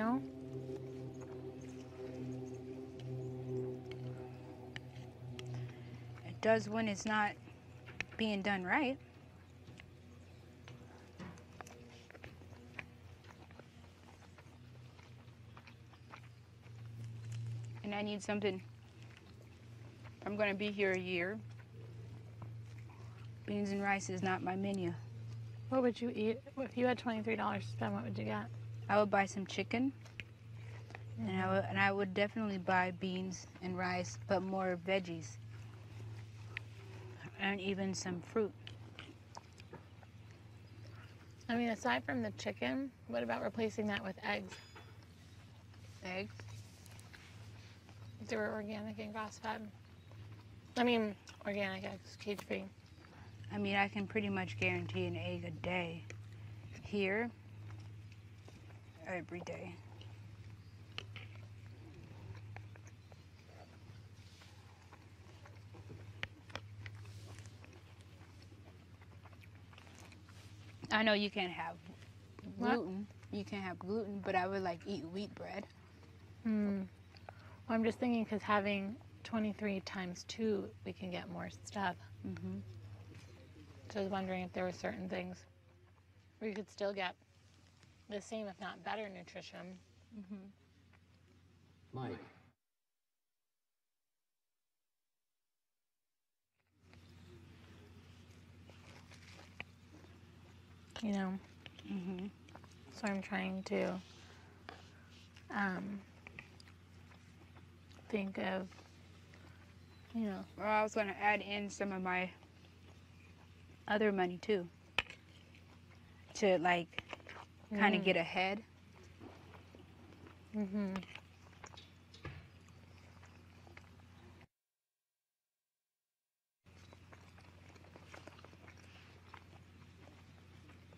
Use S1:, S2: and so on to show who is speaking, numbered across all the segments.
S1: No?
S2: It does when it's not being done right. And I need something. I'm going to be here a year. Beans and rice is not my menu.
S1: What would you eat? If you had $23 to spend, what would you get?
S2: I would buy some chicken. And I would definitely buy beans and rice, but more veggies. And even some fruit.
S1: I mean, aside from the chicken, what about replacing that with eggs?
S2: Eggs.
S1: If they were organic and grass-fed. I mean, organic eggs, cage-free.
S2: I mean, I can pretty much guarantee an egg a day. Here, every day. I know you can't have gluten.
S1: What?
S2: You can't have gluten, but I would like eat wheat bread.
S1: Well, I'm just thinking because having 23 times 2, we can get more stuff.
S2: Mm-hmm.
S1: So I was wondering if there were certain things where you could still get the same, if not better, nutrition.
S2: Mm-hmm.
S3: Mike.
S1: You know?
S2: Mm-hmm.
S1: So I'm trying to think of, you know.
S2: Well, I was going to add in some of my other money too. To like kind of get ahead.
S1: Mm-hmm.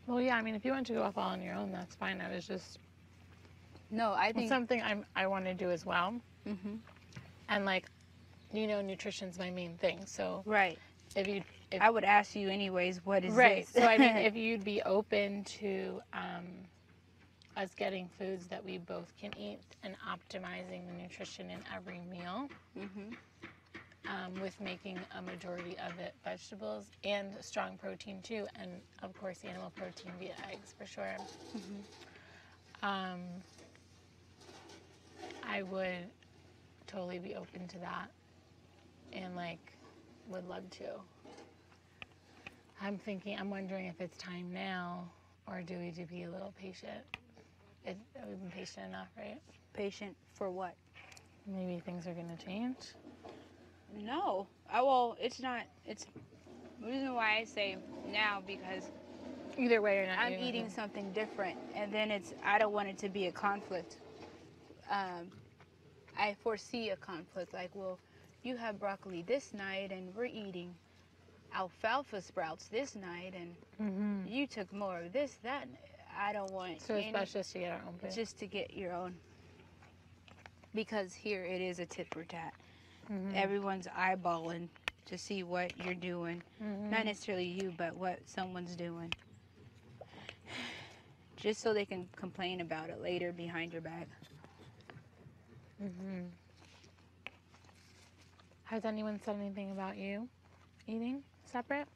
S1: Well, yeah, I mean, if you want to go off all on your own, that's fine. I was just...
S2: No, I think...
S1: something I want to do as well.
S2: Mm-hmm.
S1: And, like, you know, nutrition's my main thing, so...
S2: Right.
S1: If
S2: I would ask you anyways, what is
S1: right.
S2: this?
S1: So, I mean, if you'd be open to us getting foods that we both can eat and optimizing the nutrition in every meal,
S2: Mm-hmm.
S1: with making a majority of it vegetables and strong protein too, and of course animal protein via eggs for sure.
S2: Mm-hmm.
S1: I would totally be open to that and like would love to. I'm wondering if it's time now or do we to be a little patient? We've been patient enough, right?
S2: Patient for what?
S1: Maybe things are going to change.
S2: No. Well, it's not. It's the reason why I say now because
S1: Either way, you're not.
S2: I'm eating something different, and then I don't want it to be a conflict. I foresee a conflict. Like, well, you have broccoli this night, and we're eating alfalfa sprouts this night, and you took more of this, that. I don't want.
S1: So it's best just to get our own food.
S2: Just to get your own. Because here it is a tit for tat. Everyone's eyeballing to see what you're doing. Not necessarily you, but what someone's doing. Just so they can complain about it later behind your back.
S1: Has anyone said anything about you eating separate?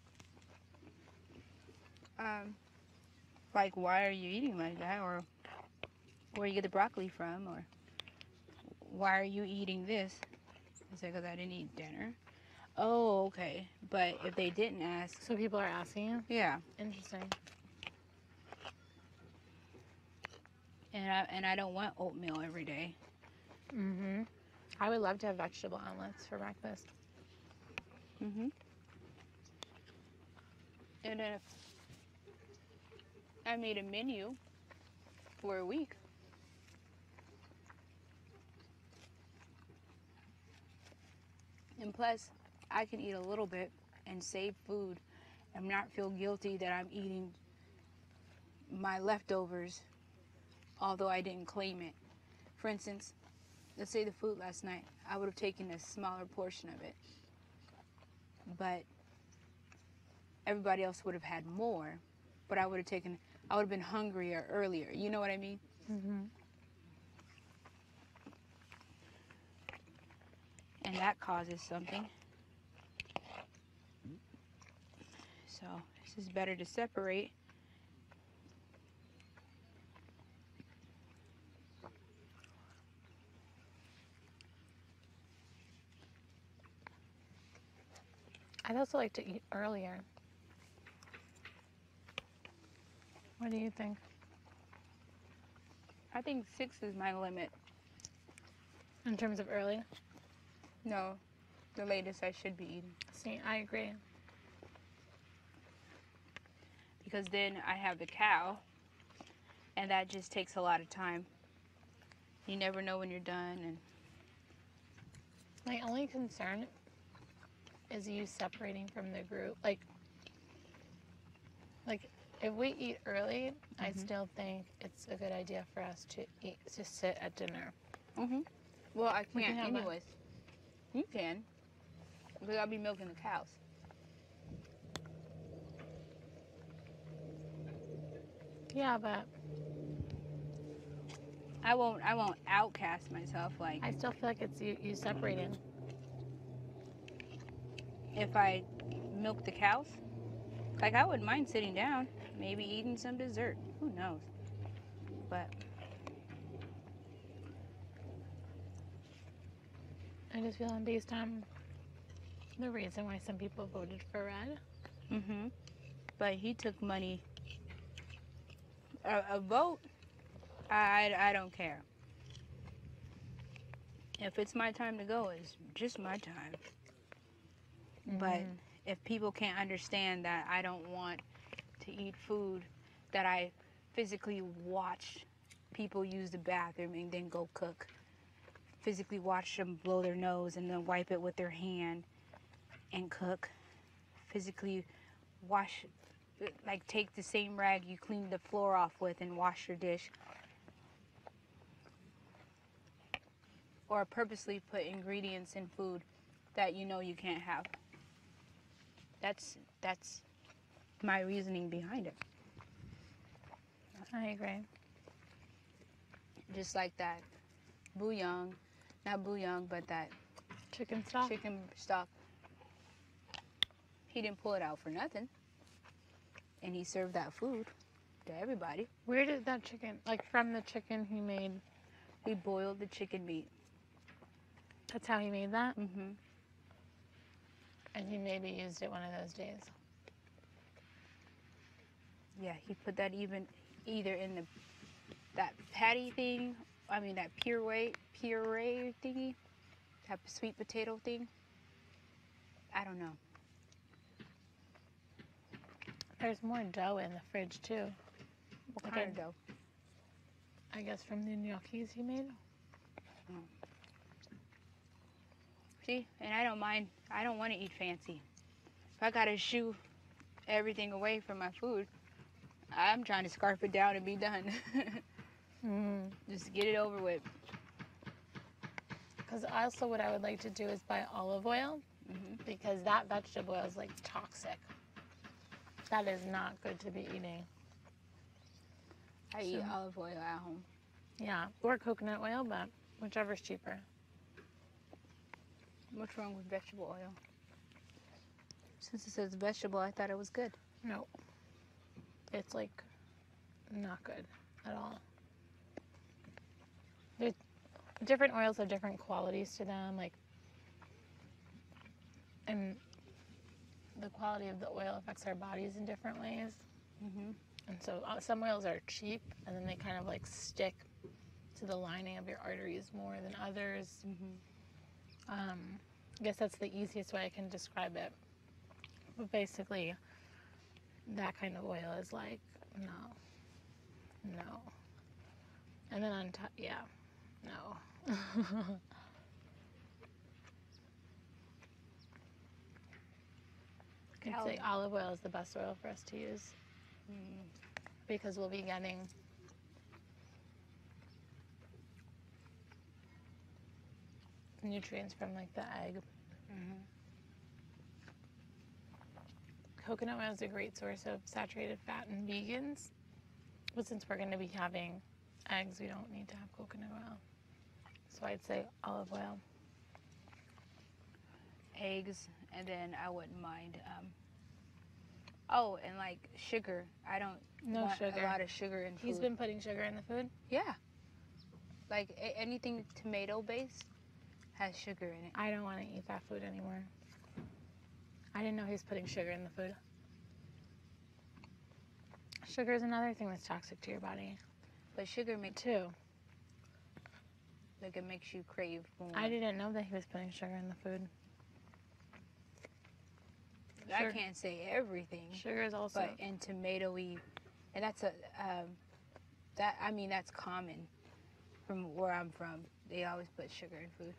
S2: Like, why are you eating like that? Or where you get the broccoli from? Or why are you eating this? I said, because I didn't eat dinner. Oh, okay. But if they didn't ask.
S1: So people are asking you?
S2: Yeah.
S1: Interesting.
S2: And I don't want oatmeal every day.
S1: I would love to have vegetable omelets for breakfast.
S2: And then if I made a menu for a week. And plus, I can eat a little bit and save food and not feel guilty that I'm eating my leftovers, although I didn't claim it. For instance, let's say the food last night, I would have taken a smaller portion of it. But everybody else would have had more, but I would have been hungrier earlier. You know what I mean? that causes something. So this is better to separate.
S1: I'd also like to eat earlier. What do you think?
S2: I think 6 is my limit.
S1: In terms of early?
S2: No, the latest I should be eating.
S1: See, I agree.
S2: Because then I have the cow, and that just takes a lot of time. You never know when you're done. And
S1: My only concern is you separating from the group. Like if we eat early, I still think it's a good idea for us to sit at dinner.
S2: Well, I
S1: We can
S2: can't
S1: have
S2: anyways. You can, because I'll be milking the cows.
S1: Yeah, but
S2: I won't outcast myself. Like,
S1: I still feel like it's you separating.
S2: if I milk the cows, like, I wouldn't mind sitting down, maybe eating some dessert. Who knows? But
S1: I just feel based on the reason why some people voted for red.
S2: but he took money. A vote, I don't care. If it's my time to go, it's just my time. But if people can't understand that I don't want to eat food that I physically watch people use the bathroom and then go cook, physically watch them blow their nose and then wipe it with their hand and cook, physically wash, like, take the same rag you cleaned the floor off with and wash your dish, or purposely put ingredients in food that you know you can't have. That's my reasoning behind it.
S1: I agree.
S2: Just like that bouillon, not bouillon, but that
S1: Chicken stock?
S2: chicken stock. He didn't pull it out for nothing. And he served that food to everybody.
S1: Where did that chicken, like from the chicken he made,
S2: He boiled the chicken meat.
S1: that's how he made that?
S2: Mm-hmm.
S1: And he maybe used it one of those days.
S2: Yeah, he put that either in that patty thing, that puree thingy, that sweet potato thing. I don't know.
S1: There's more dough in the fridge too.
S2: What
S1: Like
S2: kind of dough?
S1: I guess from the gnocchis he made.
S2: See, and I don't mind. I don't want to eat fancy. If I gotta shoo everything away from my food, I'm trying to scarf it down and be done. Just get it over with.
S1: Because also what I would like to do is buy olive oil, because that vegetable oil is like toxic. That is not good to be eating.
S2: I eat olive oil at home.
S1: Yeah, or coconut oil, but whichever's cheaper.
S2: What's wrong with vegetable oil? Since it says vegetable, I thought it was good.
S1: No. It's like not good at all. Different oils have different qualities to them, and the quality of the oil affects our bodies in different ways. And so some oils are cheap, and then they kind of like stick to the lining of your arteries more than others. I guess that's the easiest way I can describe it. But basically, that kind of oil is like, no. And then on top, yeah, no. I'd say olive oil is the best oil for us to use, because we'll be getting nutrients from like the egg. Coconut oil is a great source of saturated fat in vegans, but since we're going to be having eggs, we don't need to have coconut oil. So I'd say olive oil.
S2: eggs, and then I wouldn't mind. Oh, and like sugar. I don't
S1: No
S2: want
S1: sugar.
S2: a lot of sugar in food.
S1: He's been putting sugar in the food?
S2: Yeah. Like anything tomato based has sugar in it.
S1: I don't want to eat that food anymore. I didn't know he was putting sugar in the food. Sugar is another thing that's toxic to your body.
S2: But sugar makes
S1: Too.
S2: like it makes you crave more.
S1: I didn't know that he was putting sugar in the food.
S2: I
S1: Sure.
S2: can't say everything,
S1: Sugar is also.
S2: but in tomatoey, and that's that's common from where I'm from. They always put sugar in food.